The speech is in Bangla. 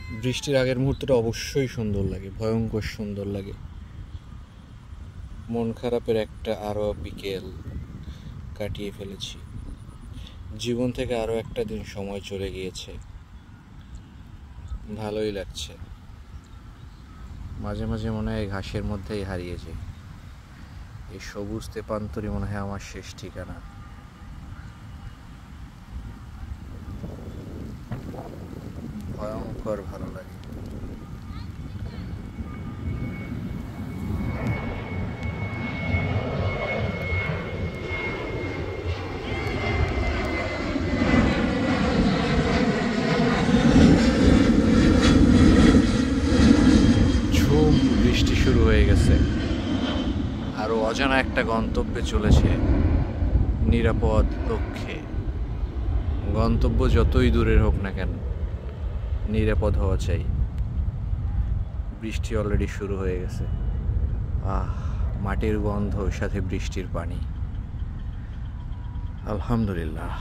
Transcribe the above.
বৃষ্টির আগের মুহূর্তটা অবশ্যই সুন্দর লাগে, ভয়ঙ্কর সুন্দর লাগে। মন খারাপের একটা আরও বিকেল কাটিয়ে ফেলেছি। জীবন থেকে আরও একটা দিন সময় চলে গিয়েছে, ভালোই লাগছে। মাঝে মাঝে মনে হয় ঘাসের মধ্যেই হারিয়ে যাই। এই সবুজ তেপান্তরই মনে হয় আমার শেষ ঠিকানা। ভয়ঙ্কর ভালো লাগে। ঝুম বৃষ্টি শুরু হয়ে গেছে, আরো অজানা একটা গন্তব্যে চলেছে, নিরাপদ লক্ষ্যে। গন্তব্য যতই দূরের হোক না কেন, নিরাপদ হওয়া চাই। বৃষ্টি অলরেডি শুরু হয়ে গেছে। মাটির গন্ধ, সাথে বৃষ্টির পানি। আলহামদুলিল্লাহ।